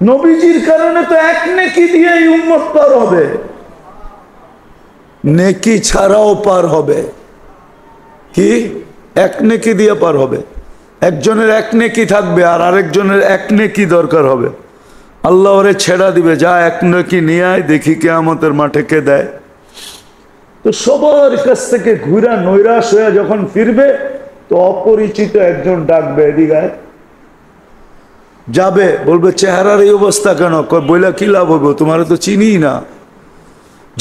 নবীজির কারণে তো এক নেকি দিয়ে উম্মত পার হবে, নেকি ছাড়াও পার হবে। কি? এক নেকি দিয়ে পার হবে। একজনের এক নেকি থাকবে আর আরেকজনের এক নেকি দরকার হবে। আল্লাহ ওরে ছেড়া দিবে, যা এক নেকি নিয়ে আয়, দেখি কিয়ামতের মাঠে কে দেয়। তো সবার কাছ থেকে ঘুরা নৈরাশ হয়ে যখন ফিরবে, তো অপরিচিত একজন ডাকবে, এদিকে যাবে, বলবে চেহারার এই অবস্থা কেন? বইলা কি লাভ হবো, তোমার তো চিনি না।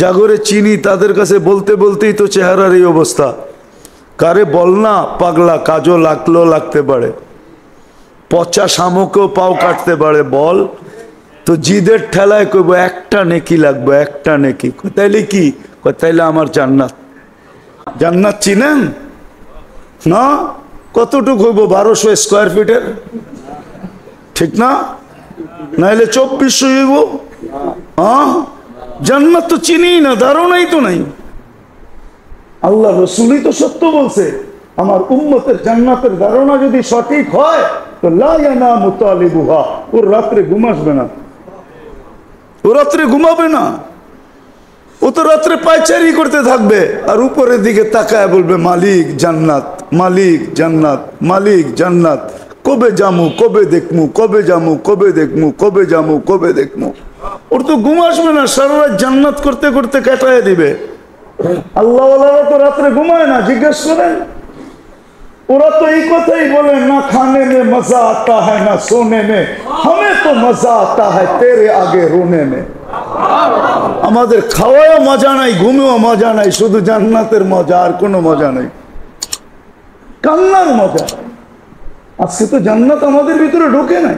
জাগরে চিনি তাদের কাছে বলতে বলতেই তো চেহারার এই অবস্থা। কারে বল না পাগলা, কাজও লাগতে পারে, পচা শামুকেও পাও কাটতে পারে, বল। তো জিদের ঠেলায় কইব একটা নেকি লাগবে, একটা নেকি। তাইলে কি? তাইলে আমার জান্নাত। জান্নাত চিনেন না? কতটুকু হইব? 1200 স্কোয়ার ফিটের, ঠিক না? নাইলে 2400 হইব। হ্যাঁ, জান্নাত তো চিনি না, ধারণাই তো নাই। আল্লাহ রসুলই তো সত্য বলছে, আমার উম্মতের জান্নাতের ধারণা যদি সঠিক হয় তো লা ইয়ানামু তালিবুহা, ওর রাত্রে ঘুমাসবে না, ও রাত্রে ঘুমাবে না, ও তো রাত্রে পায়চারি করতে থাকবে আর উপরের দিকে তাকায় বলবে মালিক জান্নাত, মালিক জান্নাত, মালিক জান্নাত, কবে জামু, কবে দেখমু, কবে জামু, কবে দেখমু, কবে জামু, কবে দেখমু। ওর তো ঘুম আসবে না, সারা রাত জান্নাত করতে করতে কাটায় দিবে। আল্লাহওয়ালারা তো রাত্রে ঘুমায় না, জিজ্ঞেস করেন। ওরা তো এই কথাই বলে, না খানে মে মজা আতা হ্যায় না সোনে মে, হমে তো মজা আতা হ্যায় তেরে আগে রোনে মে। আমাদের খাওয়াও মজা নাই, ঘুমেও মজা নাই, শুধু জান্নাতের মজা, আর কোনো মজা নাই, কান্নার মজা। আজকে তো জান্নাত আমাদের ভিতরে ঢোকে নাই,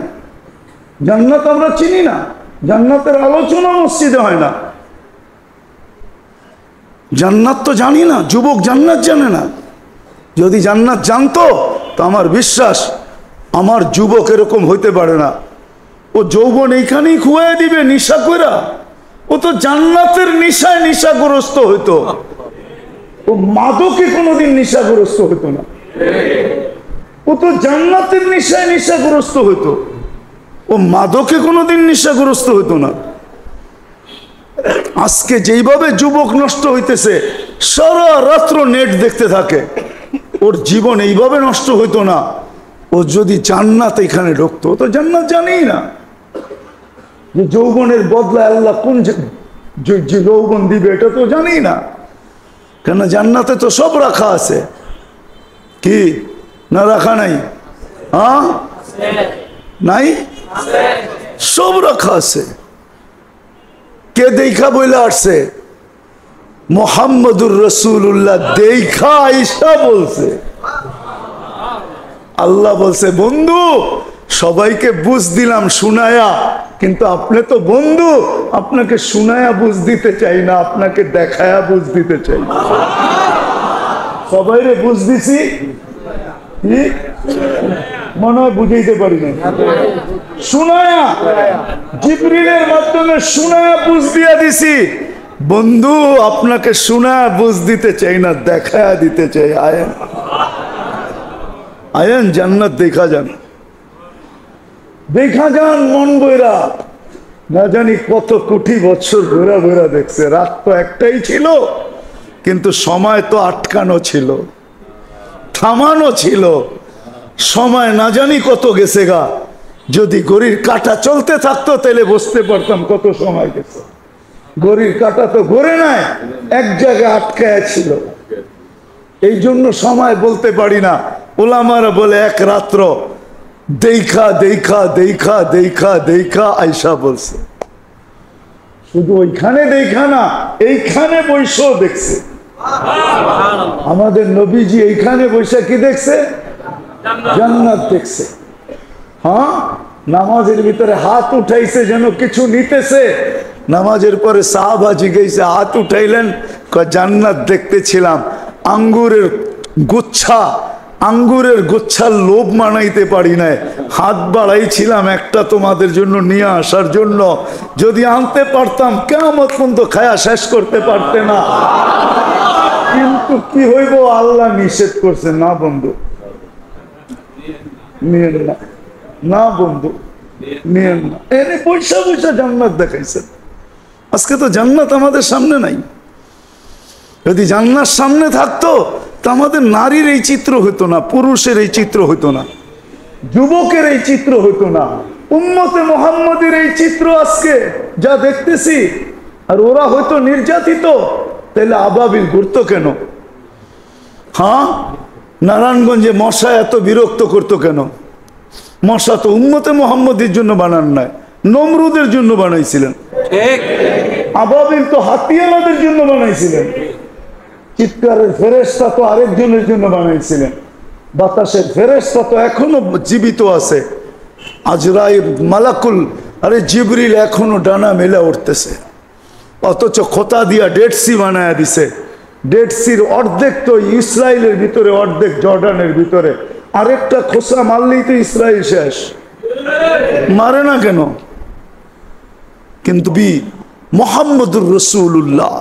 জান্নাত আমরা চিনি না, জান্নাতের আলোচনা মসজিদে হয় না, জান্নাত তো জানি না। যুবক জান্নাত জানে না। যদি জান্নাত জানতো তো আমার বিশ্বাস আমার যুবক এরকম হইতে পারে না। ও যৌবন এইখানেই খুয়াই দিবে নিশা কইরা। ও তো জান্নাতের নিশায় নিশাগ্রস্ত হইতো, ও মাদকে কোনোদিন নিশাগ্রস্ত হইতো না। ও তো জান্নাতের নিশায় নিশাগ্রস্ত হইতো, ও মাদকে কোনোদিন নিশাগ্রস্ত হইতো না। আজকে যেইভাবে যুবক নষ্ট হইতেছে, সারা রাত্র নেট দেখতে থাকে, ওর জীবন এইভাবে নষ্ট হইতো না ও যদি জান্নাত এখানে ঢুকতো। তো জান্নাত জানেই না যে যৌবনের বদলা আল্লাহ কোন যে যৌবন দিবে, এটা তো জানেই না। কেন? জান্নাতে তো সব রাখা আছে। কি না রাখা নাই? হ্যাঁ, নাই, সব রাখা আছে। কে দেখা বইলে আসছে? মুহাম্মদুর রাসূলুল্লাহ দেখা আয়েশা বলছে। আল্লাহ বলছে, বন্ধু সবাইকে বুঝ দিলাম শুনায়া, কিন্তু আপনি তো বন্ধু, আপনাকে শুনায়া বুঝ দিতে চাই না, আপনাকে দেখায়া বুঝ দিতে চাই। সবাইরে বুঝ দিছি, মনে হয় বুঝাইতে পারি না। শুনায়া, জিবরিলের মাধ্যমে শুনায়া বুঝ দিয়া দিছি। বন্ধু আপনাকে শুনায়া বুঝ দিতে চাই না, দেখায়া দিতে চাই। আয়েন আয়েন, জান্নাত দেখা যান, দেখা যান মন বইরা। না জানি কত কোটি বছর ঘোরা ঘোরা দেখছে। রাত তো একটাই ছিল, কিন্তু সময় তো আটকানো ছিল, থামানো ছিল। সময় না জানি কত গেছে গা। যদি ঘড়ির কাঁটা চলতে থাকতো তাহলে বুঝতে পারতাম কত সময় গেছে। ঘড়ির কাঁটা তো ঘুরে নাই, এক জায়গায় আটকায় ছিল। এই জন্য সময় বলতে পারি না। ওলামারা বলে এক রাত্র দেখা দেখা দেখা দেখা দেখা আয়েশা বলছে। শুধু ওইখানে দেখা না, এইখানে বৈশাও দেখছে। আমাদের নবীজি এইখানে বৈশা কি দেখছে? জান্নাত দেখছে। হ্যাঁ, নামাজের ভিতরে হাত উঠাইছে যেন কিছু নিতেছে। নামাজের পরে সাহাবা জিজ্ঞাসা, হাত উঠাইলেন? জান্নাত দেখতেছিলাম। আঙ্গুরের গুচ্ছার লোভ মানাইতে পারি নাই, হাত বাড়াইছিলাম একটা তোমাদের জন্য নিয়ে আসার জন্য। যদি আনতে পারতাম কিয়ামত পর্যন্ত খায়া শেষ করতে পারতে না। কিন্তু কি হইব, আল্লাহ নিষেধ করছে, না বন্ধু নিয়েন না, না বন্ধু নিয়েন না। এনে পয়সা পয়সা জান্নাত দেখাইছেন। আজকে তো জান্নাত আমাদের সামনে নাই। যদি জান্নাত সামনে থাকতো তা আমাদের নারীর এই চিত্র হতো না, পুরুষের এই চিত্র হতো না, যুবকের এই চিত্র হতো না, উম্মতে মুহাম্মাদের এই চিত্র আজকে যা দেখতেছি। আর ওরা হয়তো নির্যাতিত, তাহলে আবাবিল ঘুরতো কেন? হ্যাঁ, নারায়ণগঞ্জে মশা এত বিরক্ত করতো কেন? মশা তো উম্মতে মুহাম্মাদের জন্য বানান নাই, নমরুদের জন্য বানাইছিলেন। আবাবিল তো হাতিয়ালাদের জন্য বানাইছিলেন। চিৎকারের ফেরেশতা তো আরেকজনের জন্য বানাইছিলেন। বাতাসের ফেরেশতা তো এখনো জীবিত আছে, আজরাইল, মালাকুল, আরে জিবরিল এখনো ডানা মেলা উঠতেছে। অথচ খোতা দিয়া ডেড সি বানায় দিছে। ডেড সির অর্ধেক তো ইসরায়েলের ভিতরে, অর্ধেক জর্ডানের ভিতরে। আরেকটা খোসা মারলেই তো ইসরায়েল শেষ। মারে না কেন? কিন্তু মুহাম্মদুর রাসূলুল্লাহ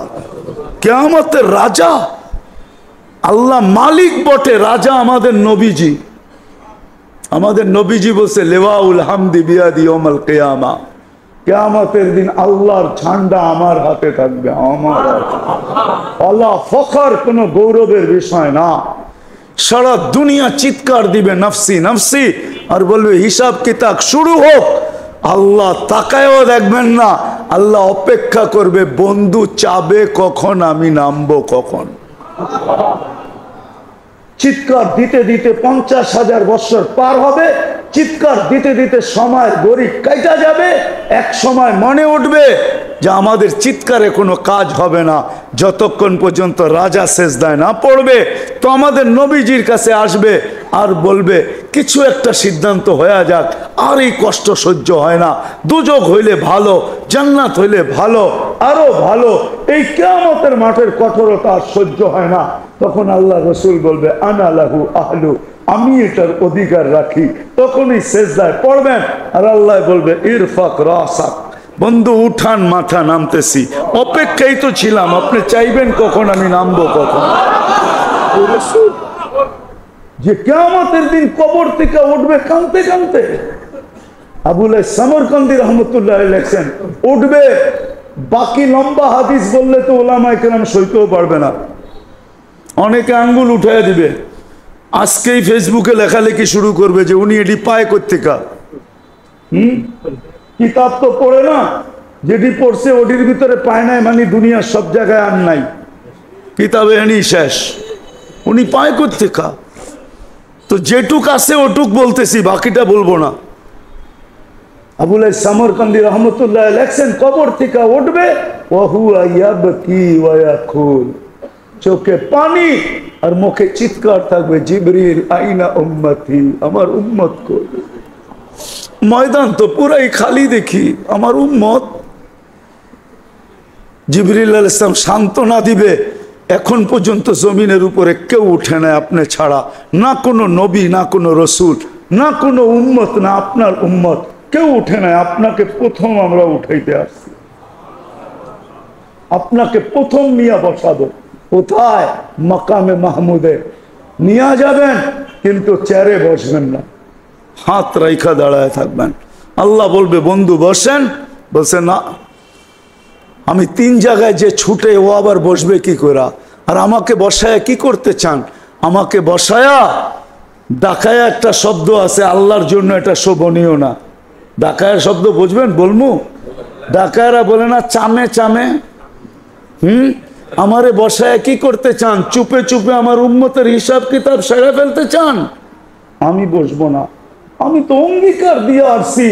কিয়ামতের রাজা, আল্লাহ মালিক বটে, রাজা আমাদের নবীজি। আমাদের নবীজি বলছে লেওয়াউল হামদি বিয়াদি ইয়াউমাল কিয়ামা, কিয়ামতের দিন আল্লাহর ঝান্ডা আমার হাতে থাকবে, আমার হাতে। আল্লাহ ফখর, কোনো গৌরবের বিষয় না। সারা দুনিয়া চিৎকার দিবে নফসি নফসি, আর বলবে হিসাব কিতাব শুরু হোক। আল্লাহ তাকায়ও দেখবেন না, আল্লাহ অপেক্ষা করবে, বন্ধু চাবে কখন, আমি নামবো কখন। চিৎকার দিতে দিতে 50,000 বছর পার হবে, চিৎকার দিতে দিতে সময়ের গড়ি কাটা যাবে। এক সময় মনে উঠবে যে আমাদের চিৎকারে কোনো কাজ হবে না, যতক্ষণ পর্যন্ত রাজা সেজদায় না পড়বে। তো আমাদের নবীজির কাছে আসবে আর বলবে কিছু একটা সিদ্ধান্ত হয়ে যাক, আর এই কষ্ট সহ্য হয় না, দুজক হইলে ভালো, জান্নাত হইলে ভালো, আরো ভালো, এই কিয়ামতের মাঠের কঠোরতা আর সহ্য হয় না। তখন আল্লাহ রসুল বলবে আনা লাহু আহলু, আমি এটার অধিকার রাখি। তখনই সেজদায় পড়বেন আর আল্লাহ বলবে ইরফাক রাসাক, বন্ধু উঠান মাথা, নামতেছি। অপেক্ষাই তো ছিলাম, আপনি চাইবেন কখন, আমি নামবো কখন। যে কিয়ামতের দিন কবর থেকে উঠবে কাঁদতে কাঁদতে। আবুল সামরকান্দি রহমতুল্লাহ লেখছেন উঠবে, বাকি লম্বা হাদিস বললে তো ওলামায়ে কেরাম সইতেও পারবে না, অনেকে আঙ্গুল উঠাইয়া দিবে। আজকেই ফেসবুকে লেখালেখি শুরু করবে যে উনি এটি পায় কোত্থেকা। কিতাব তো পড়ে না, যেটি পড়ছে ওটির ভিতরে পায় নাই, মানে দুনিয়ার সব জায়গায় আর নাই, কিতাবে এনি শেষ, উনি পায় কোত্থেকা। তো যেটুক আছে ওটুক বলতেছি, বাকিটা বলবো না। আবুল সামরকান্দি রহমতুল্লাহ লেখছেন কবর থেকে উঠবে, ওয়াহুয়া ইয়াবকি ওয়া ইয়াকুল, চোখে পানি আর মুখে চিৎকার থাকবে, জিবরিল আইনা উম্মতি, আমার উম্মত কই। ময়দান তো পুরাই খালি দেখি, আমার উম্মত। জিবরিল আলাইহিস সালাম সান্ত্বনা দিবে, এখন পর্যন্ত জমিনের উপরে কেউ উঠে না আপনি ছাড়া, না কোনো নবী, না কোনো রসুল, না কোনো উম্মত, না আপনার উম্মত, কেউ উঠে নাই। আপনাকে প্রথম আমরা উঠাইতে আসছি, আপনাকে প্রথম নিয়ে বসাবো। কোথায়? মাকামে মাহমুদে নিয়ে যাবেন, কিন্তু চেয়ারে বসবেন না, হাত রাইখা দাঁড়ায় থাকবেন। আল্লাহ বলবে বন্ধু বসেন, বলছে না, আমি 3 জায়গায় যে ছুটে, ও আবার বসবে কি করে? আর আমাকে বসায়া কি করতে চান? আমাকে বসায়া ডাকায়া, একটা শব্দ আছে আল্লাহর জন্য, এটা শোভনীয় না। ডাকায়া শব্দ বুঝবেন? বলমু, ডাকায়রা বলে না চামে চামে। আমারে বসায় কি করতে চান? চুপে চুপে আমার উম্মতের হিসাব কিতাব সেরে ফেলতে চান? আমি বসবো না। আমি তো অঙ্গীকার দিয়ে আসছি,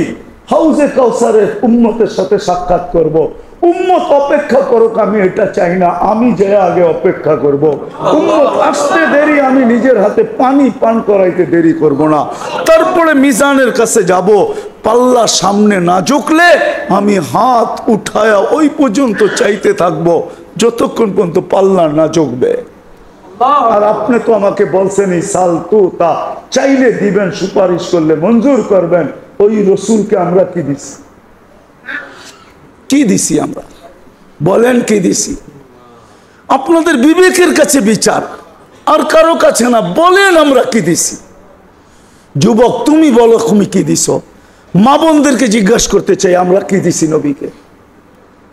হাউজে কাউসারের উম্মতের সাথে সাক্ষাৎ করব। উম্মত অপেক্ষা করুক, আমি এটা চাই না, আমি যে আগে অপেক্ষা করব। উম্মত আসতে দেরি, আমি নিজের হাতে পানি পান করাইতে দেরি করব না। তারপরে মিজানের কাছে যাব, পাল্লা সামনে না ঝুঁকলে আমি হাত উঠায়া ওই পর্যন্ত চাইতে থাকবো যতক্ষণ পর্যন্ত পাল্লা না ঝুঁকবে। আর আপনি তো আমাকে বলছেন সাল তু তা, চাইলে দিবেন, সুপারিশ করলে মঞ্জুর করবেন। ওই রসুলকে আমরা কি দিছি? কি দিছি আমরা? বলেন কি দিছি? আপনাদের বিবেকের কাছে বিচার, আর কারো কাছে না। বলেন আমরা কি দিছি? যুবক তুমি বলো তুমি কি দিছো? মা বোনদেরকে জিজ্ঞাসা করতে চাই, আমরা কি দিছি নবীকে?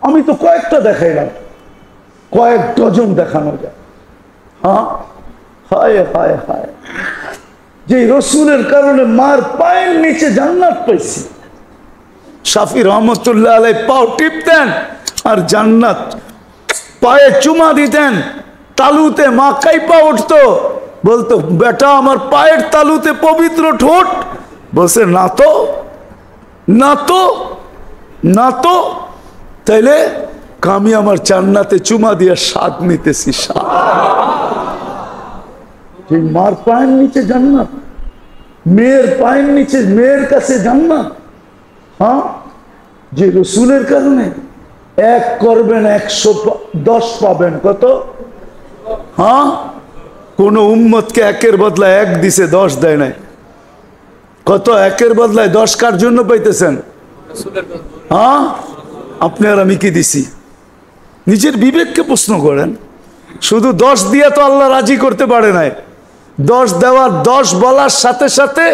আমি তো কয়েকটা দেখাইলাম, কয়েক ডজন দেখানো যায়। হ্যাঁ, হায় হায় হায়, যে রসুলের কারণে মার পায়ের নিচে জান্নাত পাইছি। শাফি রহমতুল্লাহ আলাই পাও টিপতেন আর জান্নাত, পায়ে চুমা দিতেন, তালুতে মা কাইপা উঠতো, বলতো বেটা আমার পায়ের তালুতে পবিত্র ঠোঁট। বলছে না তো, না তো, না তো। তাইলে আমি আমার জান্নাতে চুমা দিয়ে স্বাদ নিতেছি, স্বাদ। মার পায়ের নিচে জান্নাত, মেয়ের পায়ের নিচে, মেয়ের কাছে জান্নাত। হ্যাঁ, যে রসুলের কারণে এক করবেন 110 পাবেন। কত? হ্যাঁ, কোন উম্মতকে একের বদলা এক দিছে, 10 দেয় নাই। কত? একের বদলায় 10 কার জন্য পাইতেছেন? হ্যাঁ, আপনি আর আমি কি দিছি? নিজের বিবেককে প্রশ্ন করেন। শুধু 10 দিয়ে তো আল্লাহ রাজি করতে পারে নাই। 10 দেওয়ার, 10 বলার সাথে সাথে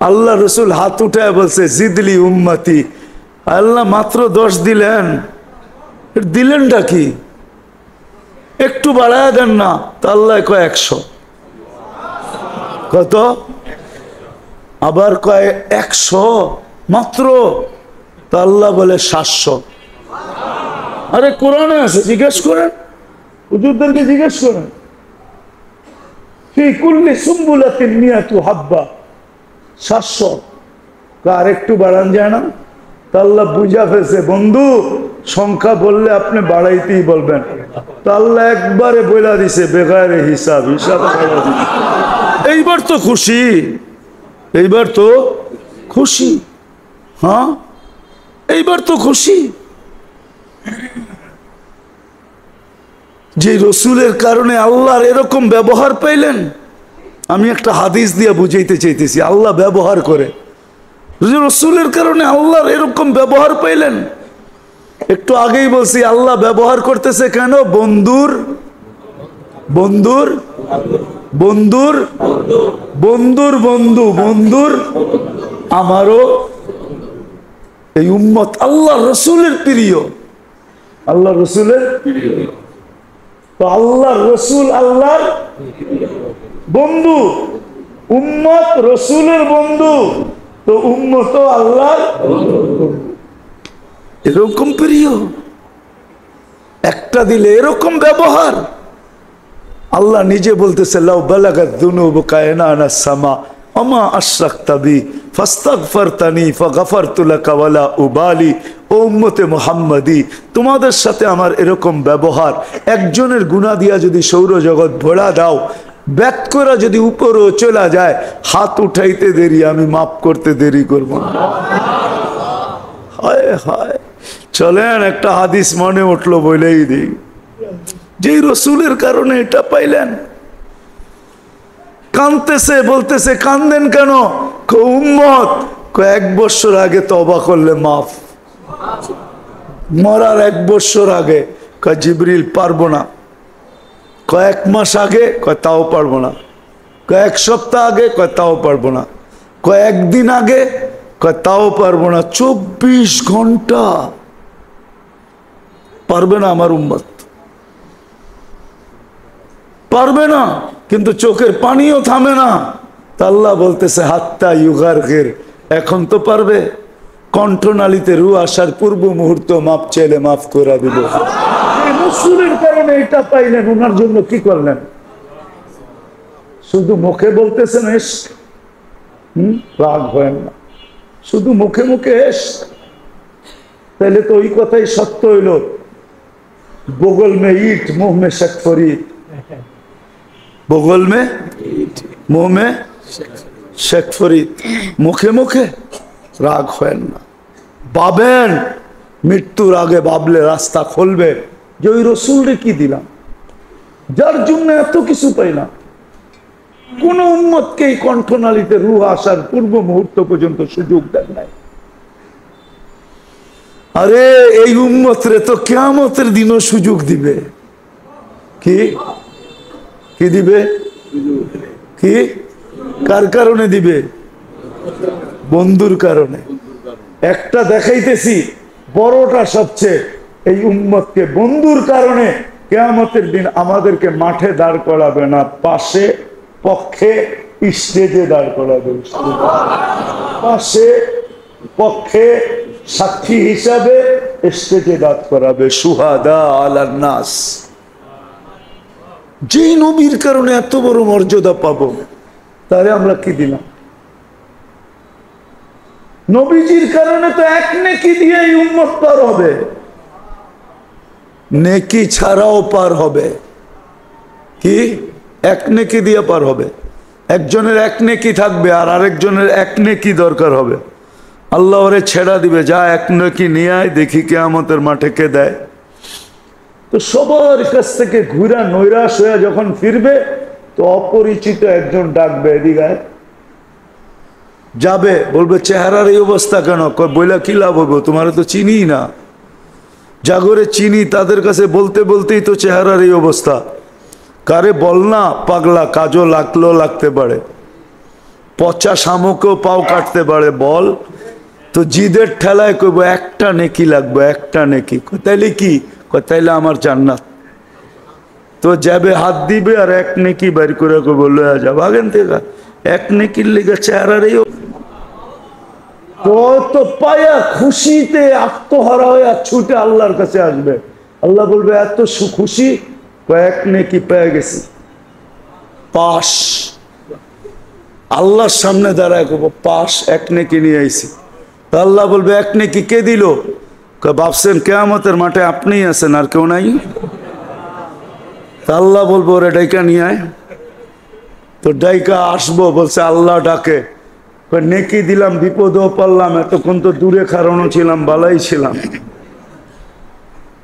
আল্লাহ রসুল হাত উঠায় বলছে জিদলি উম্মতি। আল্লাহ মাত্র 10 দিলেন, দিলেনটা কি? একটু বাড়ায় দেন না, তা আল্লাহ কয় 100। কত? আবার কয় 100 মাত্র, তা আল্লাহ বলে 700। আরে কোরআনে আছে, জিজ্ঞেস করেন, হুজুরদেরকে জিজ্ঞেস করেন। ফি কুল্লি সুম্বুলাতিন মিয়াতু হাব্বা, 700। আর একটু বাড়ান যায় না? তা আল্লাহ বুঝা ফেলছে, বন্ধু সংখ্যা বললে আপনি বাড়াইতেই বলবেন। তা আল্লাহ একবারে বইলা দিছে বেগারে হিসাব, হিসাব ছাড়া দিছে। এইবার তো খুশি, এইবার তো খুশি। হ্যাঁ, এইবার তো খুশি। যে রসুলের কারণে আল্লাহর এরকম ব্যবহার পাইলেন। আমি একটা হাদিস দিয়ে বুঝাইতে চাইতেছি, আল্লাহ ব্যবহার করে, রসুলের কারণে আল্লাহর এরকম ব্যবহার পাইলেন। একটু আগেই বলছি আল্লাহ ব্যবহার করতেছে কেন? বন্ধুর বন্ধুর বন্ধুর বন্ধুর বন্ধু, বন্ধুর আমারও এই উম্মত আল্লাহ রসুলের প্রিয়, আল্লাহ রসুলের। তো আল্লাহ রসুল আল্লাহর বন্ধু, উম্মত রসুলের বন্ধু, তো উম্মত আল্লাহর এরকম প্রিয়। একটা দিলে এরকম ব্যবহার। আল্লাহ নিজে বলতেছে লাউ বালাগাত যুনুবুকা আনানা সামা ওমা আশরাকতা বি ফাস্তাগফারতানি ফাগফারতু লাকা ওয়ালা উবালি। ও উম্মতে মুহাম্মাদি, তোমাদের সাথে আমার এরকম ব্যবহার, একজনের গুনাহ দিয়া যদি সৌরজগৎ ভরা দাও, ব্যাত করা যদি উপরও চলা যায়, হাত উঠাইতে দেরি, আমি মাফ করতে দেরি করব না। হায় হায়। চলেন একটা হাদিস মনে উঠলো, বলেই দিই। যেই রসুলের কারণে এটা পাইলেন, কাঁদতেছে, বলতেছে কান্দেন কেন? উম্মত 1 বছর আগে তওবা করলে মাফ। মরার 1 বছর আগে কয় জিবরিল পারবো না, 1 মাস আগে কয় তাও পারবো না, 1 সপ্তাহ আগে কয় তাও পারবো না, 1 দিন আগে কয় তাও পারবো না। 24 ঘন্টা পারবে না আমার উম্মত, পারবে না। কিন্তু চোখের পানিও থামে না। তা আল্লাহ বলতেছে হাত্তা ইউগারগির, এখন তো পারবে। কণ্ঠনালীতে রু আসার পূর্ব মুহূর্ত মাপ চাইলে মাফ করে দিব। রসুলের কারণে এটা পাইলেন, ওনার জন্য কি করলেন? শুধু মুখে বলতেছেন ইশক, রাগ হয় না, শুধু মুখে মুখে ইশক। তাহলে তো ওই কথাই সত্য হইল, বগল মে ইট মুহ মে শেখ ফরিদ, বগল মে মুহ মে শেখ ফরিদ। মুখে মুখে রাগ হয় না, ভাবেন মৃত্যুর আগে, ভাবলে রাস্তা খুলবে যে ওই রসুলরে কি দিলাম, যার জন্য এত কিছু পাইলাম। কোন উম্মতকে এই কণ্ঠনালীতে রূহ আসার পূর্ব মুহূর্ত পর্যন্ত সুযোগ দেন নাই। আরে এই উম্মতরে তো কিয়ামতের দিনও সুযোগ দিবে। কি কি দিবে? কি কার কারণে দিবে? বন্ধুর কারণে। একটা দেখাইতেছি, বড়টা সবচেয়ে, এই উম্মতকে বন্ধুর কারণে কিয়ামতের দিন আমাদেরকে মাঠে দাঁড় করাবে না, পাশে পক্ষে স্টেজে দাঁড় করাবে। পাশে পক্ষে সাক্ষী হিসাবে স্টেজে দাঁড় করাবে। সুহাদা আলান নাস। যেই নবীর কারণে এত বড় মর্যাদা পাবো, তারে আমরা কি দিলাম? নবীজির কারণে তো এক নেকি দিয়ে উম্মত পার হবে, নেকি ছাড়াও পার হবে। কি? এক নেকি দিয়ে পার হবে। একজনের এক নেকি থাকবে আর আরেকজনের এক নেকি দরকার হবে। আল্লাহ ওরে ছেড়া দিবে, যা এক নেকি নিয়ে আয়, দেখি কিয়ামতের মাঠে কে দেয়। তো সবার কাছ থেকে ঘুরা নৈরাশ হয়ে যখন ফিরবে, তো অপরিচিত একজন ডাকবে, এদিকে যাবে, বলবে চেহারার এই অবস্থা কেন? বইলা কি লাভ হবো, তোমার তো চিনি না। জাগরে চিনি তাদের কাছে বলতে বলতেই তো চেহারার এই অবস্থা। কারে বল না পাগলা, কাজও লাগতে পারে, পচা শামুকেও পাও কাটতে পারে, বল। তো জিদের ঠেলায় কইব একটা নেকি লাগবে, একটা নেকি। তাইলে কি? তাইলে আমার জান্নাত। তো যাবে, হাত দিবে আর এক নেকি বের করে কইব লয়া যাবো আগেন থেকে। এক নেকির লেগে চেহারার এই তো পায়া খুশিতে আত্মহারা হয়ে ছুটে আল্লাহর কাছে আসবে। আল্লাহ বলবে এত খুশি, কয়েক নেকি পেয়ে গেছি, পাশ। আল্লাহর সামনে দাঁড়ায় করবো পাশ, এক নেকি নিয়ে আইছি। আল্লাহ বলবে এক নেকি কে দিল? ভাবছেন কিয়ামতের মাঠে আপনিই আছেন আর কেউ নাই? আল্লাহ বলবো ওরে ডাইকা নিয়ে আয়। তো ডাইকা আসবো, বলছে আল্লাহ ডাকে, নেকি দিলাম, বিপদও পারলাম, এতক্ষণ তো দূরে খাড়ানো ছিলাম, বালাই ছিলাম।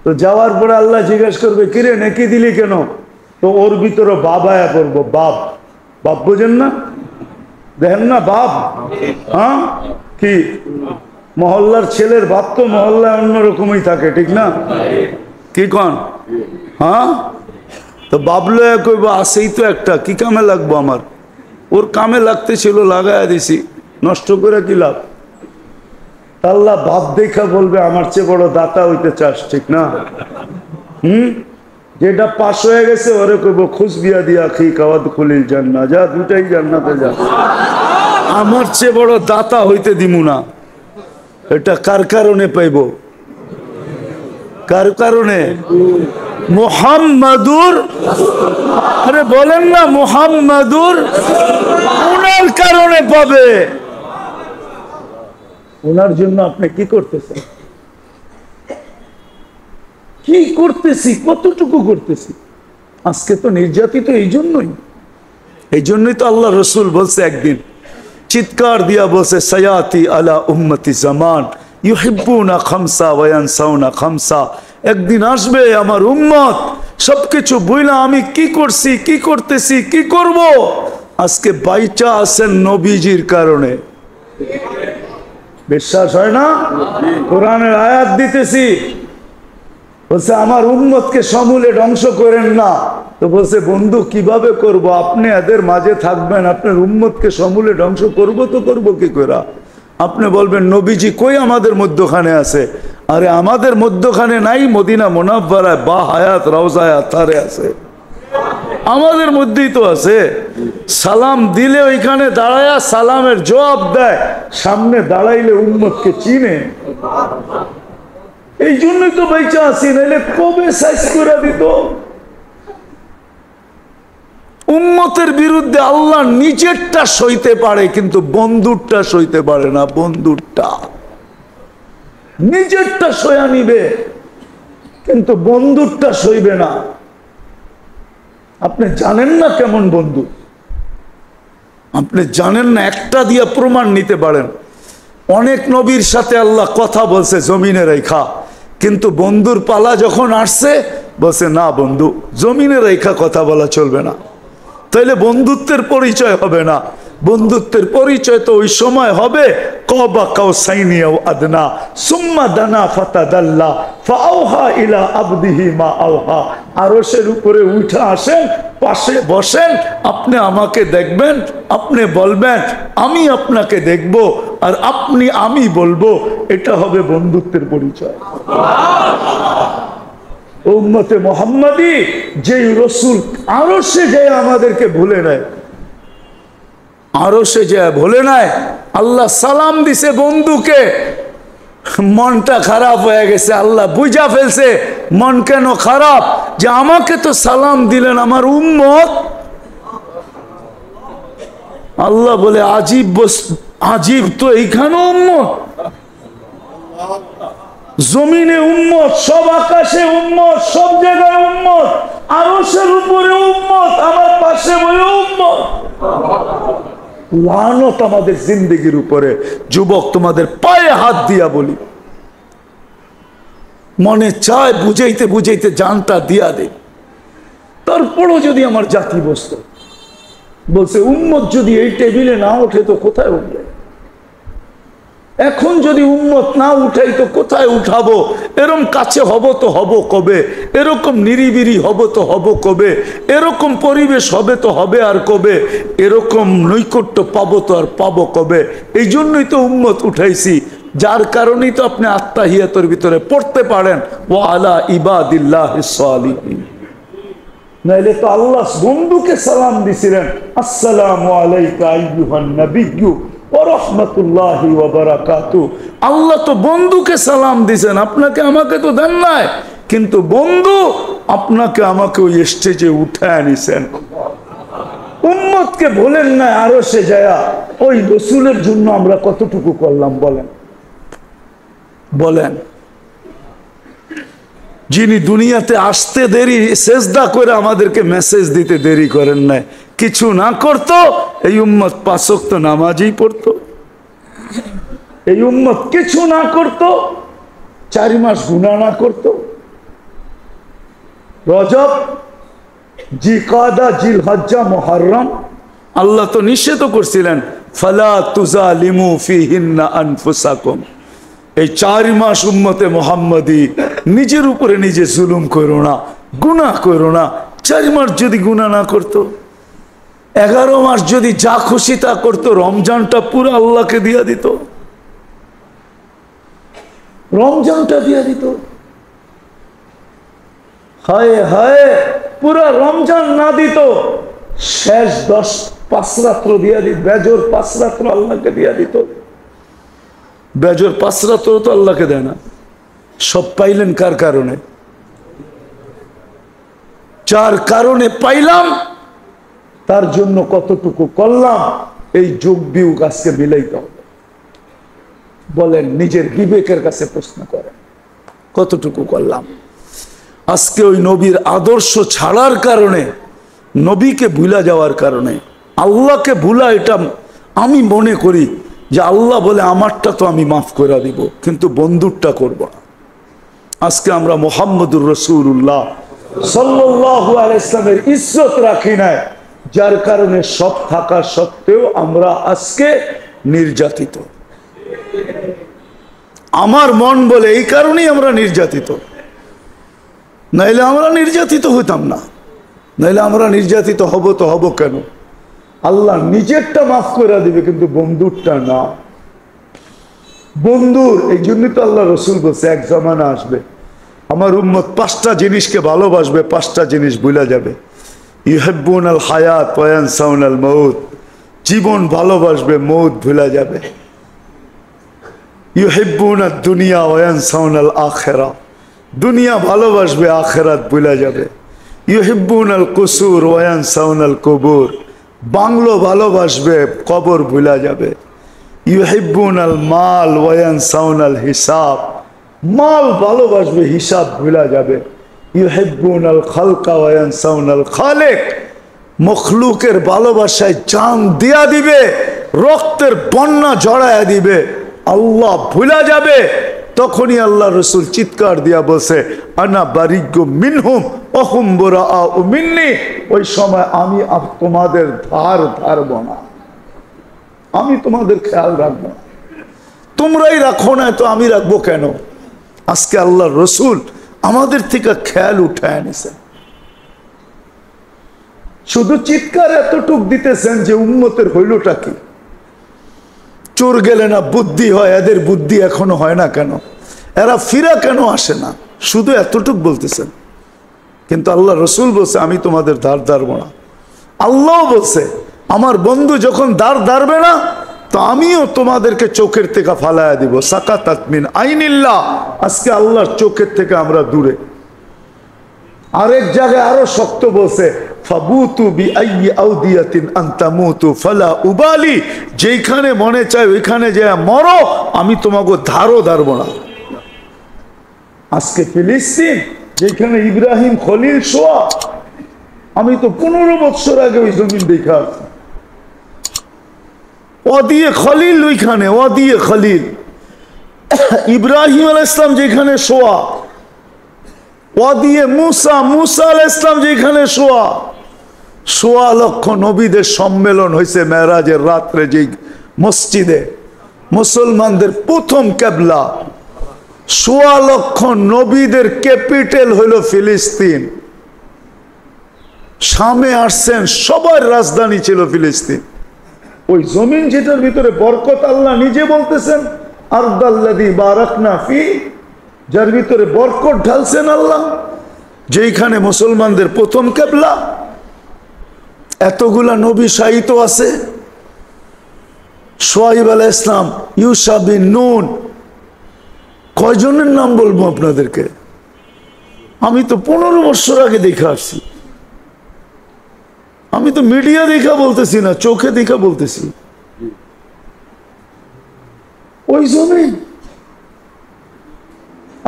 তো যাওয়ার পরে আল্লাহ জিজ্ঞেস করবে কিরে নেকি দিলি কেন? তো ওর ভিতরে বাবায়া পড়বো, বাপ। বাপ বোঝেন না? দেখেন না বাপ? হ্যাঁ, কি মহল্লার ছেলের বাপ তো মহল্লায় অন্যরকমই থাকে, ঠিক না? কি কন? হ্যাঁ, তো বাবলো কইব আসেই তো একটা, কি কামে লাগবো আমার? ওর কামে লাগতে ছিল, লাগাইয়া দিছি, নষ্ট করে কি লাভ? আল্লাহ বাপ দেখা বলবে আমার চেয়ে বড় দাতা হইতে চাস, ঠিক না? যেটা পাশ হয়ে গেছে ওরে কইব খুশ বিয়া দিয়া খি কাওয়াদ খুলিল জান্না, যা দুটাই জান্নাতে যা, আমার চেয়ে বড় দাতা হইতে দিমু না। এটা কার কারণে পাইব? কার কারণে? মুহাম্মাদুর, আরে বলেন না মুহাম্মাদুর, ওনার কারণে পাবে। ওনার জন্য আপনি কি করতেছেন? কি করতেছি, কতটুকু করতেছি? আজকে তো নির্যাতিত এই জন্যই তো আল্লাহ রসুল বলছে, একদিন চিৎকার দিয়া বলছে, সায়াতি আলা উম্মতি জামান ইউহিব্বুনা খামসা ওয়া ইয়ানসাউনা খামসা। একদিন আসবে আমার উম্মত সবকিছু বুইলা আমি কি করছি, কি করতেছি, কি করব, আজকে বাইচা আছেন নবীজির কারণে। বিশ্বাস হয় না? কোরআনের আয়াত দিতেছি, বলছে আমার উম্মতকে সমূলে ধ্বংস করেন না। তো বলছে বন্ধু কিভাবে করব? আপনি এদের মাঝে থাকবেন, আপনার উম্মতকে সমূলে ধ্বংস করব তো করব কি করে? আপনি বলবেন নবীজি কই আমাদের মধ্যখানে আছে? আরে আমাদের মধ্যখানে নাই, মদিনা মুনাফফারায় বা হায়াত রওজায় আতারে আছে, আমাদের মধ্যেই তো আছে। সালাম দিলে ওইখানে দাঁড়ায়া সালামের জবাব দেয়, সামনে দাঁড়াইলে উম্মতকে চিনে। এই জন্যই তো বেঁচে আছি, নাইলে কবে সাইজ করে দিত। উম্মতের বিরুদ্ধে আল্লাহ নিজেরটা সইতে পারে, কিন্তু বন্ধুরটা সইতে পারে না। বন্ধুরটা নিজেরটা সয়া নিবে, কিন্তু বন্ধুরটা সইবে না। আপনি জানেন না কেমন বন্ধু, আপনি জানেন না। একটা দিয়ে প্রমাণ নিতে পারেন। অনেক নবীর সাথে আল্লাহ কথা বলছে জমিনে রেখা, কিন্তু বন্ধুর পালা যখন আসছে বলছে না বন্ধু, জমিনে রেখা কথা বলা চলবে না, তাইলে বন্ধুত্বের পরিচয় হবে না। বন্ধুত্বের পরিচয় তো ওই সময় হবে কবা কাউসাইনি আও আদনা সুম্মা দানা ফাতাদাল্লা ফাআওহা ইলা আবদিহি মা আওহা। আরশের উপরে উঠে আসেন, পাশে বসেন, আপনি আমাকে দেখবেন, আপনি বলবেন আমি আপনাকে দেখব, আর আপনি আমি বলবো। এটা হবে বন্ধুত্বের পরিচয়। উম্মতে মুহাম্মাদি যেই রসুল আরশে যায় আমাদেরকে ভুলে নেয়, আরশে যায় ভুলে নেয়। আল্লাহ সালাম দিছে বন্ধুকে, মনটা খারাপ হয়ে গেছে, আল্লাহ বুঝা ফেলছে মন কেন খারাপ, যে আমাকে তো সালাম দিলেন আমার উম্মত। আল্লাহ বলে আজীব আজীব তো এইখানে উম্মত, জমিনে উম্মত, সব আকাশে উম্মত, সব জায়গায় উম্মত, আরশের উপরে উম্মত, আমার পাশে বলে উম্মত। লানত আমাদের জিন্দেগির উপরে। যুবক, তোমাদের পায়ে হাত দিয়া বলি, মনে চায় বুঝাইতে বুঝাইতে জানটা দিয়া দে। তারপরও যদি আমার জাতি বসতো, বলছে উম্মত যদি এই টেবিলে না ওঠে তো কোথায় উঠবে? এখন যদি উম্মত না উঠাই তো কোথায় উঠাবো? এরকম কাছে হব তো হব কবে? এরকম নিরিবিরি হব তো হব কবে? এরকম পরিবেশ হবে তো হবে আর কবে? এরকম নৈকট্য পাবো তো আর পাবো কবে? এই জন্যই তো উম্মত উঠাইছি, যার কারণেই তো আপনি আত্মাহিয়াতের ভিতরে পড়তে পারেন ওয়া আলা ইবাদিল্লাহিস সালিহিন। নাইলে তো আল্লাহ বন্ধুকে সালাম দিছিলেন, আসসালামু আলাইকা আইয়ুহান নাবিয়্যু ওয়া রাহমাতুল্লাহি ওয়া বারাকাতুহু। আল্লাহ তো বন্ধুকে সালাম দিছেন, আপনাকে আমাকে তো দেন নাই, কিন্তু বন্ধু আপনাকে আমাকে ওই স্টেজে উঠায় নিছেন। উম্মতকে বলেন না আরশে যায়া, ওই রাসূলের জন্য আমরা কতটুকু করলাম বলেন? বলেন, যিনি দুনিয়াতে আসতে দেরি, সেজদা করে আমাদেরকে মেসেজ দিতে দেরি করেন নাই, কিছু না করতো এই উম্মত 5 ওয়াক্ত নামাজই পড়তো। এই উম্মত কিছু না করতো, 4 মাস গুনাহ না করতো। রজব, জিকাদা, জিলহজ্জা, মুহররম আল্লাহ তো নিষেধ করছিলেন, ফালা তুজালিমু ফিহিন্না আনফুসাকুম। এই 4 মাস উম্মতে মুহাম্মাদি নিজের উপরে নিজে জুলুম করো না, গুনাহ করো না। 4 মাস যদি গুনাহ না করতো, 11 মাস যদি যা খুশি তা করতো, রমজানটা পুরো আল্লাহকে দিয়া দিত, রমজানটা দিয়া দিত। হায় হায়, পুরা রমজান না দিত, শেষ 5 রাত্র দিয়া দিত, বেজর 5 রাত্র আল্লাহকে দিয়া দিত। বেজর 5 রাত্র তো আল্লাহকে দেয় না। সব পাইলেন কার কারণে? 4 কারণে পাইলাম, তার জন্য কতটুকু করলাম, এই যোগ বিয়োগ আজকে মিলাইতে হবে। বলেন, নিজের বিবেকের কাছে প্রশ্ন করেন, কতটুকু করলাম? আজকে ওই নবীর আদর্শ ছাড়ার কারণে, নবীকে ভুলা যাওয়ার কারণে, আল্লাহকে ভুলা, এটা আমি মনে করি যে আল্লাহ বলে আমারটা তো আমি মাফ করে দিব, কিন্তু বন্ধুরটা করব না। আজকে আমরা মুহাম্মদুর রাসূলুল্লাহ সাল্লাল্লাহু আলাইহি ওয়াসাল্লামের ইজ্জত রাখি না, যার কারণে সব থাকা সত্ত্বেও আমরা আজকে নির্যাতিত। আমার মন বলে এই কারণেই আমরা নির্যাতিত, নাইলে আমরা নির্যাতিত হইতাম না। নাইলে আমরা নির্যাতিত হব তো হব কেন? আল্লাহ নিজেরটা মাফ করে দিবে, কিন্তু বন্ধুরটা না। বন্ধুর এই জন্যই তো আল্লাহ রসুল বলছে, এক জামানা আসবে আমার উম্মত 5টা জিনিসকে ভালোবাসবে, 5টা জিনিস ভুলে যাবে। ইউহিব্বুনাল হায়াত ওয়া ইয়ানসাউনাল মাউত, জীবন ভালোবাসবে, মৌত ভুলে যাবে। ইউহিব্বুনাদ দুনিয়া ওয়া ইয়ানসাউনাল আখিরা, দুনিয়া ভালোবাসবে, আখিরাত ভুলে যাবে। ইউহিব্বুনাল কুসুর ওয়া ইয়ানসাউনাল কুবুর, বাংলো ভালোবাসবে, কবর ভুলে যাবে। ইউহিব্বুনাল মাল ওয়া ইয়ানসাউনাল হিসাব, মাল ভালোবাসবে, হিসাব ভুলে যাবে। ইউহিব্বুনাল খালকা ওয়া ইয়ানসাউনাল খালিক, মখলুকের ভালোবাসায় জান দিয়া দিবে, রক্তের বন্যা ঝরায়া দিবে, আল্লাহ ভুলা যাবে। তখনই আল্লাহ রসুল চিৎকার দিয়া বলছে, আনা বারিগ্য মিনহুম অহুম বুরাআউ মিন্নি, ওই সময় আমি তোমাদের ধার ধারব না। আমি তোমাদের খেয়াল রাখবো, তোমরাই রাখো না তো আমি রাখবো কেন? আজকে আল্লাহ রসুল আমাদের থেকে খেয়াল উঠায় নিছেন, শুধু চিৎকার এতটুক দিতেছেন যে উম্মতের হইলটা কি? চোর গেলে না বুদ্ধি হয়, এদের বুদ্ধি এখনো হয় না কেন? এরা ফিরা কেন আসে না? শুধু এতটুক বলতেছেন। কিন্তু আল্লাহ রসুল বলছে আমি তোমাদের ধার ধারবো না। আল্লাহ বলছে আমার বন্ধু যখন ধার ধারবে না তো আমিও তোমাদেরকে চোখের থেকে ফালায়া দিব। সাকাতাত মিন আইনিল্লাহ। আজকে আল্লাহর চোখের থেকে আমরা দূরে। আরেক জায়গায় আরো শক্ত বলছে ফাবুতু বিআইয়ি আউদিয়াতিন আনতামুতু ফালা উবালি, যেখানে মনে চায় ওইখানে যে মরো, আমি তোমাকে ধারও ধারবো না। আজকে ফিলিস্তিন যেখানে ইব্রাহিম খলিল শোয়া, আমি তো 15 বছর আগে ওই জমিন দেখা আসছি। ওয়াদিয়ে খলিল ওইখানে, ওয়াদিয়ে খলিল ইব্রাহিম আলাইহিস সালাম যেখানে শোয়া, ওয়াদিয়ে মুসা, মুসা আলাইহিস সালাম যেখানে শোয়া। 1.25 লক্ষ নবীদের সম্মেলন হয়েছে মেরাজের রাত্রে যে মসজিদে, মুসলমানদের প্রথম কেবলা। 1.25 লক্ষ নবীদের ক্যাপিটাল হইল ফিলিস্তিন। শামে আসছেন, সবার রাজধানী ছিল ফিলিস্তিন। ওই জমিন যেটার ভিতরে বরকত, আল্লাহ নিজে বলতেছেন আরদাল্লাযী বারাকনা ফি, যার ভিতরে বরকত ঢালছেন আল্লাহ, যেইখানে মুসলমানদের প্রথম কেবলা। এতগুলা নবী শাহিত আছে। শুআয়ব আলাইহিস সালাম, ইউসা বিন নুন, কয়জনের নাম বলবো আপনাদেরকে? আমি তো 15 বছর আগে দেখে আসছি। আমি তো মিডিয়া দেখা বলতেছি না, চোখে দেখা বলতেছি। ওই জমিন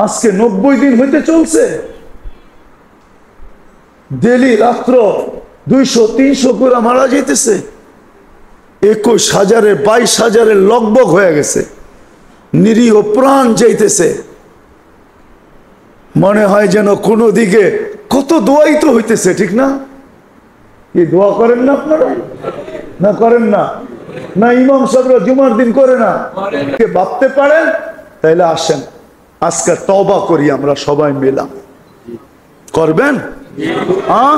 আজকে 90 দিন হইতে চলছে। ডেলি রাত্র 200-300 করে মারা যাইতেছে। 21,000-এর 22,000-এর লগবগ হয়ে গেছে। নিরীহ প্রাণ যাইতেছে। মনে হয় যেন কোনো দিকে কত দোয়াই তো হইতেছে, ঠিক না? কি দোয়া করেন না আপনারা? না করেন না? না ইমাম সাহেবরা জুমার দিন করে না? কে ভাবতে পারেন? তাইলে আসেন আজকে তওবা করি আমরা সবাই মিলা। করবেন? হ্যাঁ,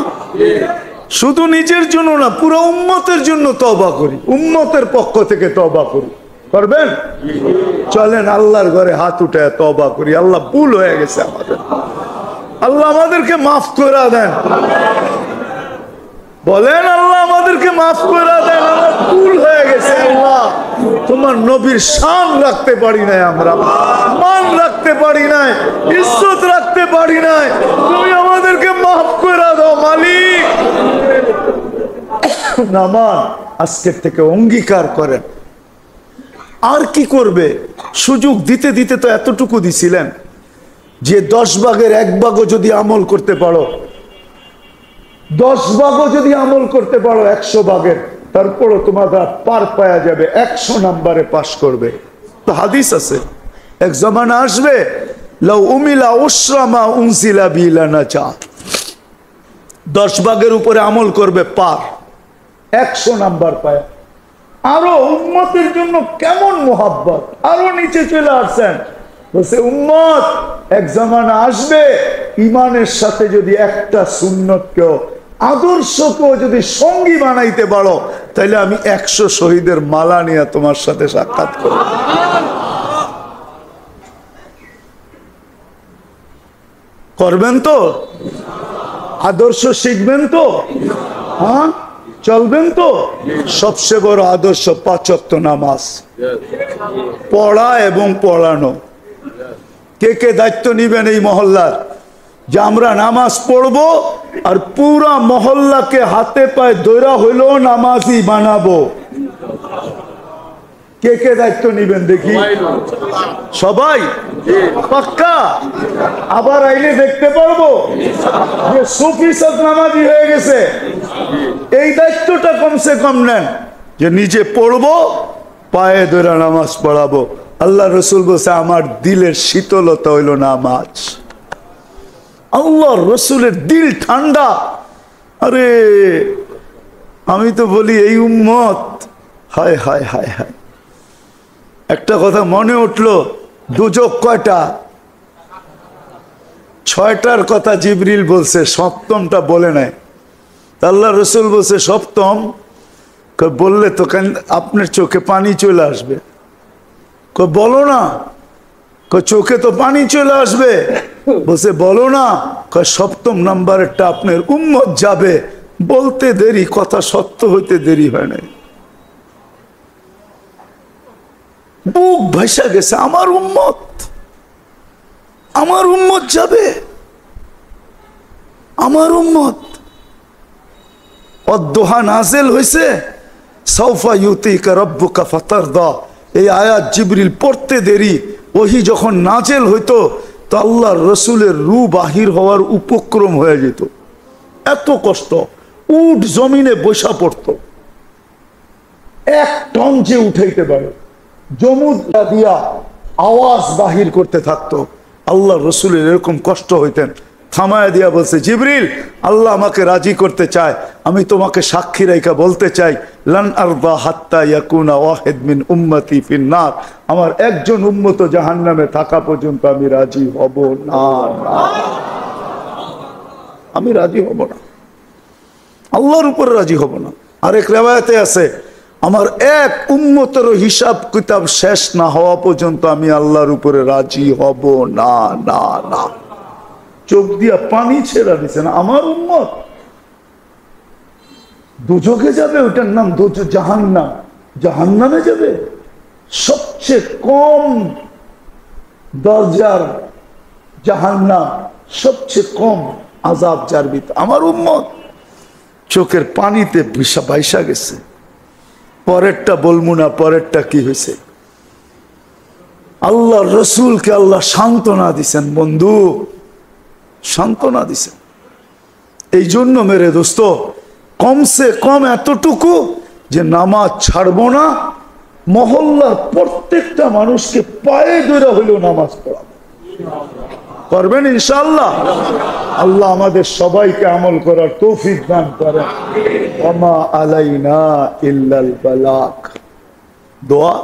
শুধু নিজের জন্য না, পুরো উম্মতের জন্য তওবা করি, উম্মতের পক্ষ থেকে তওবা করি। করবেন? চলেন আল্লাহর ঘরে হাত উঠায় তওবা করি। আল্লাহ ভুল হয়ে গেছে আমাদের, আল্লাহ আমাদেরকে মাফ করে দেন। বলেন আল্লাহ আমাদেরকে মাফ করে দেন, আমার ভুল হয়ে গেছে। আল্লাহ তোমার নবীর শান রাখতে পারি নাই, আমরা মান রাখতে পারি নাই, ইজ্জত রাখতে পারি নাই, তুমি আমাদেরকে মাফ করে দাও মালিক। নামান আজকের থেকে অঙ্গীকার করেন। আর কি করবে? সুযোগ দিতে দিতে তো এতটুকু দিছিলেন যে 10 ভাগের 1 ভাগও যদি আমল করতে পারো, 10 ভাগও যদি আমল করতে পারো 100 ভাগের, তারপরও তোমাদের পার পাওয়া যাবে, 100 নম্বরে পাশ করবে। তো হাদিস আছে, এক জামানা আসবে লাউ উমিলা উসরামা উনসিলা বিলানা চা, 10 ভাগের উপরে আমল করবে পার, 100 নাম্বার পায়। আরো উম্মতের জন্য কেমন মোহাব্বত, আরো নিচে চলে আসছেন। বলছে উম্মত এক জামানা আসবে, ইমানের সাথে যদি একটা সুন্নতকেও, আদর্শকেও যদি সঙ্গী বানাইতে পারো, তাহলে আমি 100 শহীদের মালা নিয়ে তোমার সাথে সাক্ষাৎ করব। করবেন তো? আদর্শ শিখবেন তো? হ্যাঁ, চলবেন তো? সবচেয়ে বড় আদর্শ 5 ওয়াক্ত নামাজ পড়া এবং পড়ানো। কে কে দায়িত্ব নিবেন এই মহল্লার যে আমরা নামাজ পড়বো আর পুরা মহল্লাকে হাতে পায়ে দৈরা হইলেও নামাজি বানাবো? কে কে দায়িত্ব নিবেন দেখি? সবাই পাক্কা? আবার আইলে দেখতে পারবো যে সুফি সব নামাজি হয়ে গেছে। এই দায়িত্বটা কমসে কম নেন যে নিজে পড়বো, পায়ে ধরে নামাজ পড়াবো। আল্লাহ রসুল বলছে আমার দিলের শীতলতা হইল নামাজ। আল্লাহ রসুলের দিল ঠান্ডা। আরে আমি তো বলি এই উম্মত হায় হায় হায় হায়। একটা কথা মনে উঠলো, দুজক কয়টা? 6টার কথা জিবরিল বলছে, সপ্তমটা বলে নাই। আল্লাহ রসুল বলছে সপ্তম। বললে তো আপনার চোখে পানি চলে আসবে। বলো না। চোখে তো পানি চলে আসবে। বলছে বলো না। সপ্তম নাম্বারেরটা আপনার উম্মত যাবে। বলতে দেরি, কথা সত্য হইতে দেরি হয় নাই। বুক ভাইসা গেছে, আমার উম্মত, আমার উম্মত যাবে, আমার উম্মত। অদ্দোহা নাজেল হয়েছে, সাউফা ইউতিকা রাব্বুকা ফাতারদা। এই আয়াত জিবরিল পড়তে দেরি, ওহি যখন নাজেল হইতো তো আল্লাহর রসুলের রূহ বাহির হওয়ার উপক্রম হয়ে যেত। এত কষ্ট, উট জমিনে বসা পড়তো, 1 টন যে উঠাইতে পারে, জমুদা দিয়া আওয়াজ বাহির করতে থাকতো। আল্লাহ রসুলের এরকম কষ্ট হইতেন, থামায় দিয়া বলছে জিবরিল, আল্লাহ আমাকে রাজি করতে চায়, আমি তোমাকে সাক্ষী রেখা বলতে চাই, লান আরদা হাত্তা ইয়াকুনা ওয়াহিদ মিন উম্মতি ফিন্নার। আমার একজন উম্মত জাহান্নামে থাকা পর্যন্ত আমি রাজি হব না, আমি রাজি হব না, আল্লাহর উপর রাজি হব না। আরেক রিওয়ায়াতে আছে, আমার এক উম্মতের হিসাব কিতাব শেষ না হওয়া পর্যন্ত আমি আল্লাহর উপরে রাজি হব না, না না। চোখ দিয়া পানি ছেড়া দিছে না। আমার উম্মত দুজকে যাবে, ওটার নাম জাহান্নাম, জাহান্নামে যাবে। সবচেয়ে কম দরজার জাহান্নাম, সবচেয়ে কম আযাব যার ভিতর। আমার উম্মত চোখের পানিতে ভাইসা গেছে। পরেরটা বলবো না, পরেরটা কি হয়েছে। আল্লাহ রসুলকে আল্লাহ সান্ত্বনা দিছেন, বন্ধু সান্ত্বনা দিছেন। এই জন্য মেরে দোস্ত, কমসে কম এতটুকু যে নামাজ ছাড়বো না, মহল্লার প্রত্যেকটা মানুষকে পায়ে ধরে হইলেও নামাজ পড়াবো। করবেন ইনশাআল্লাহ? আল্লাহ আমাদের সবাইকে আমল করার তৌফিক দান করেন। ওয়া মা আলাইনা ইল্লাল বালাগ। দোয়া।